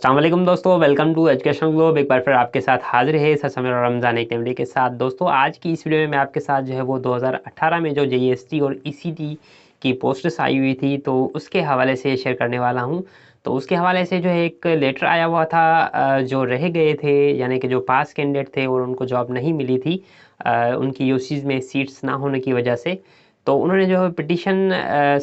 अस्सलाम दोस्तों, welcome to education globe. एक बार फिर आपके साथ हाजिर है सर समय रमज़ान एक वीडियो के साथ। दोस्तों आज की इस वीडियो में मैं आपके साथ जो है वो 2018 में जो जेईएसटी और ईसीटी की पोस्ट्स आई हुई थी तो उसके हवाले से शेयर करने वाला हूं। तो उसके हवाले से जो है एक लेटर आया हुआ था, जो रह गए थे यानी कि जो पास कैंडिडेट थे और उनको जॉब नहीं मिली थी उनकी यूसीज में सीट्स ना होने की वजह से, तो उन्होंने जो है पिटिशन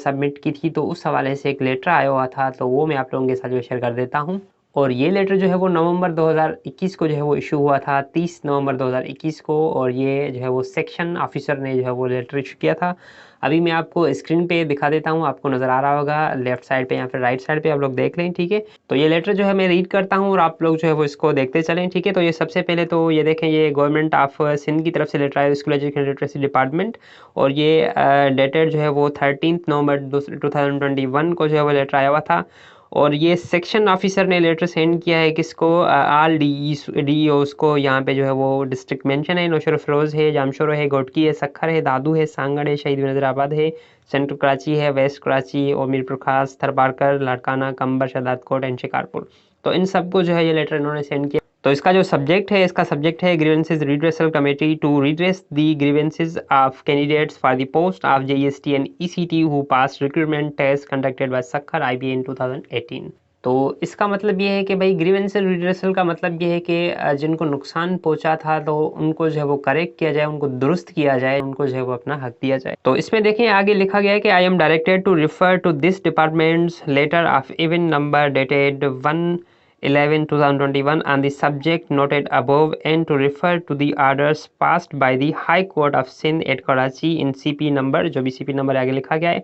सबमिट की थी। तो उस हवाले से एक लेटर आया हुआ था, तो वो मैं आप लोगों के साथ जो शेयर कर देता हूँ। और ये लेटर जो है वो नवंबर 2021 को जो है वो इशू हुआ था, 30 नवंबर 2021 को। और ये जो है वो सेक्शन ऑफिसर ने जो है वो लेटर इशू किया था। अभी मैं आपको स्क्रीन पे दिखा देता हूँ, आपको नज़र आ रहा होगा लेफ्ट साइड पे या फिर राइट साइड पे, आप लोग देख लें। ठीक है, तो ये लेटर जो है मैं रीड करता हूँ और आप लोग जो है वो इसको देखते चलें। ठीक है, तो ये सबसे पहले तो ये देखें, ये गवर्नमेंट ऑफ सिंध की तरफ से लेटर आया, स्कूल एजुकेशन लिटरेसी डिपार्टमेंट। और ये डेटेड जो है वो 13 नवंबर 2021 को जो है वो लेटर आया हुआ था। और ये सेक्शन ऑफिसर ने लेटर सेंड किया है किसको, आल डी ओस को। यहाँ पे जो है वो डिस्ट्रिक्ट मेंशन है, नौशर फरोज है, जामशोरो है, घोटकी है, सखर है, दादू है, सांगड़ है, शहीद नजराबाद है, सेंट्रल कराची है, वेस्ट कराची और मीरपुर खास, थरबारकर, लाड़काना, कंबर, शहदादकोट एंड शिकारपुर। तो इन सबको जो है ये लेटर इन्होंने सेंड किया। तो इसका जो सब्जेक्ट है, इसका सब्जेक्ट है grievances redressal committee to redress the grievances of candidates for the post of JEST and ECT who pass recruitment test conducted by Sukkur IBA in 2018। तो इसका मतलब ये है कि भाई ग्रीवेंसल रिड्रेसल का मतलब ये है कि जिनको नुकसान पहुंचा था तो उनको जो है वो करेक्ट किया जाए, उनको दुरुस्त किया जाए, उनको जो है वो अपना हक दिया जाए। तो इसमें देखें आगे लिखा गया है कि I am directed to refer to this department's letter of even number dated 1/11/2021 on the subject noted above and to refer to the orders passed by the High Court of Sindh at Karachi in CP number, जो भी CP number आगे लिखा गया है,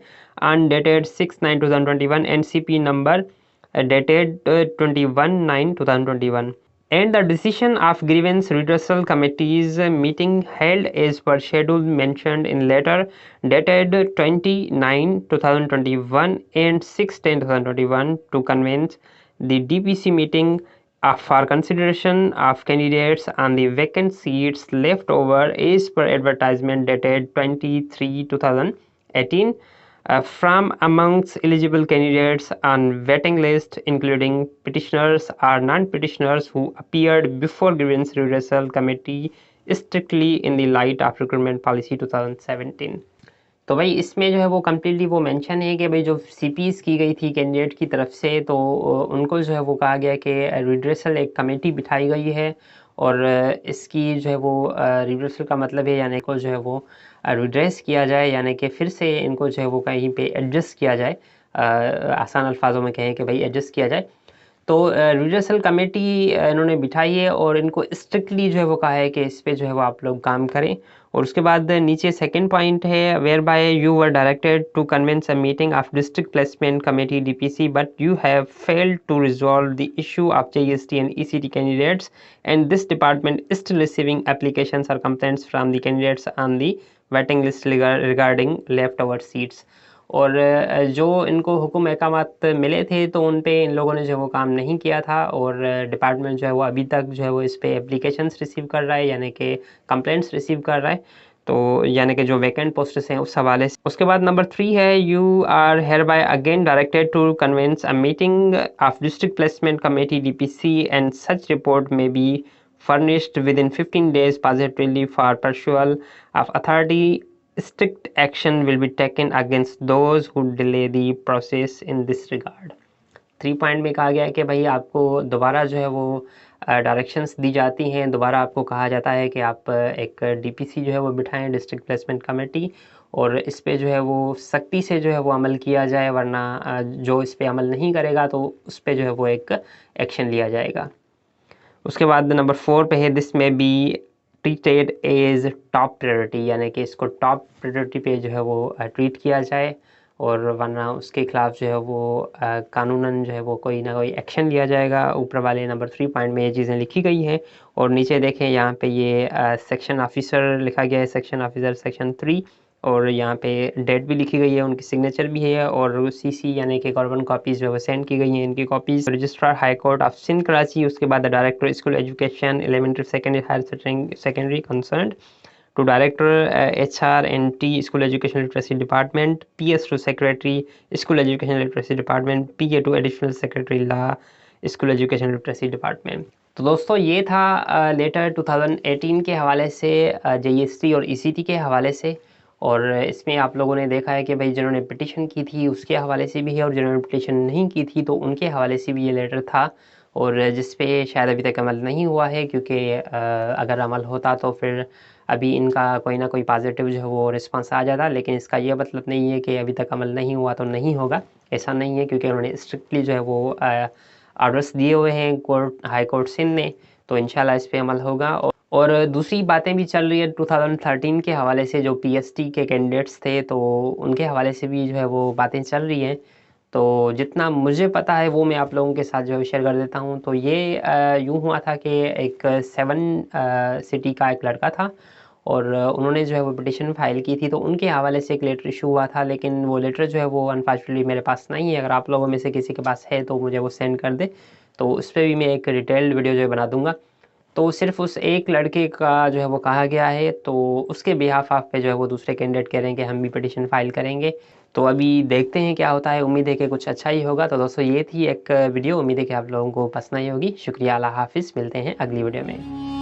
on dated 6/9/2021 and CP number dated 21/9/2021, and the decision of grievance redressal committee's meeting held as per schedule mentioned in letter dated 29/2021 and 6/10/2021 to convene the DPC meeting for consideration of candidates on the vacant seats left over as per advertisement dated 23/2018 from amongst eligible candidates on waiting list, including petitioners or non-petitioners who appeared before grievance redressal committee strictly in the light of recruitment policy 2017। तो भाई इसमें जो है वो completely वो mention है कि भाई जो सीपीज की गई थी कैंडिडेट की तरफ से, तो उनको जो है वो कहा गया कि रिड्रेसल एक कमेटी बिठाई गई है। और इसकी जो है वो रिड्रेसल का मतलब है यानी को जो है वो रिड्रेस किया जाए, यानी कि फिर से इनको जो है वो कहीं पे एडजस्ट किया जाए। आसान अल्फाजों में कहें कि भाई एडजस्ट किया जाए। तो रिड्रेसल कमेटी इन्होंने बिठाई है और इनको स्ट्रिक्टली जो है वो कहा है कि इस पे जो है वो आप लोग काम करें। और उसके बाद नीचे सेकंड पॉइंट है, whereby you were directed to convene a meeting of district placement committee DPC but you have failed to resolve the issue of JEST and ECT candidates and this department is still receiving applications और complaints from the candidates on the waiting list regarding left over seats. और जो इनको हुक्म अहकामात मिले थे तो उन पे इन लोगों ने जो वो काम नहीं किया था। और डिपार्टमेंट जो है वो अभी तक जो है वो इस पे एप्लीकेशंस रिसीव कर रहा है, यानी कि कंप्लेंट्स रिसीव कर रहा है। तो यानी कि जो वैकेंट पोस्ट्स हैं उस हवाले से। उसके बाद नंबर 3 है, you are hereby again directed to convene a meeting of district placement committee DPC and such report may be furnished within 15 days positively for pursual of authority. Strict action will be taken against those who delay the process in this regard। 3 point में कहा गया है कि भाई आपको दोबारा जो है वो डायरेक्शंस दी जाती हैं, दोबारा आपको कहा जाता है कि आप एक डीपीसी जो है वो बिठाएं, डिस्ट्रिक्ट प्लेसमेंट कमेटी, और इस पे जो है वो सख्ती से जो है वो अमल किया जाए, वरना जो इस पे अमल नहीं करेगा तो उस पे जो है वो एक एक्शन लिया जाएगा। उसके बाद नंबर 4 पे है, this may be treated as top priority, यानी कि इसको टॉप प्रायोरिटी पे जो है वो ट्रीट किया जाए, और वरना उसके खिलाफ जो है वो कानूनन जो है वो कोई ना कोई एक्शन लिया जाएगा। ऊपर वाले नंबर 3 पॉइंट में ये चीज़ें लिखी गई हैं। और नीचे देखें यहाँ पे ये सेक्शन ऑफिसर लिखा गया है, सेक्शन ऑफिसर सेक्शन 3, और यहाँ पे डेट भी लिखी गई है, उनकी सिग्नेचर भी है, और सीसी यानी कि कार्बन कॉपीज़ जो है सेंड की गई हैं इनकी copies. Registrar high court of Sindh Karachi, उसके बाद director school education elementary secondary higher secondary concern to Director HR&T School Education Literacy Department, PS to Secretary School Education Literacy Department, PA to Additional Secretary Law school education literacy department. तो दोस्तों ये था letter 2018 के हवाले से, JEST और ECT के हवाले से। और इसमें आप लोगों ने देखा है कि भाई जिन्होंने पिटिशन की थी उसके हवाले से भी है, और जिन्होंने पिटिशन नहीं की थी तो उनके हवाले से भी ये लेटर था, और जिस पे शायद अभी तक अमल नहीं हुआ है, क्योंकि अगर अमल होता तो फिर अभी इनका कोई ना कोई पॉजिटिव जो है वो रिस्पांस आ जाता। लेकिन इसका ये मतलब नहीं है कि अभी तक अमल नहीं हुआ तो नहीं होगा, ऐसा नहीं है, क्योंकि उन्होंने स्ट्रिक्टली जो है वो ऑर्डर्स दिए हुए हैं कोर्ट, हाई कोर्ट सिंध ने, तो इंशाल्लाह इस पे अमल होगा। और दूसरी बातें भी चल रही है 2013 के हवाले से, जो PST के कैंडिडेट्स थे तो उनके हवाले से भी जो है वो बातें चल रही हैं। तो जितना मुझे पता है वो मैं आप लोगों के साथ जो है शेयर कर देता हूँ। तो ये यूँ हुआ था कि एक 7 सिटी का एक लड़का था, और उन्होंने जो है वो पिटिशन फाइल की थी, तो उनके हवाले से एक लेटर इशू हुआ था। लेकिन वो लेटर जो है वो अनफॉर्चुनेटली मेरे पास नहीं है। अगर आप लोगों में से किसी के पास है तो मुझे वो सेंड कर दे, तो उस पर भी मैं एक डिटेल्ड वीडियो जो है बना दूंगा। तो सिर्फ उस एक लड़के का जो है वो कहा गया है, तो उसके बिहाफ ऑफ पे जो है वो दूसरे कैंडिडेट कह रहे हैं कि हम भी पिटिशन फाइल करेंगे। तो अभी देखते हैं क्या होता है, उम्मीद है कि कुछ अच्छा ही होगा। तो दोस्तों ये थी एक वीडियो, उम्मीद है कि आप लोगों को पसंद आई होगी। शुक्रिया, अल्लाह हाफिज़, मिलते हैं अगली वीडियो में।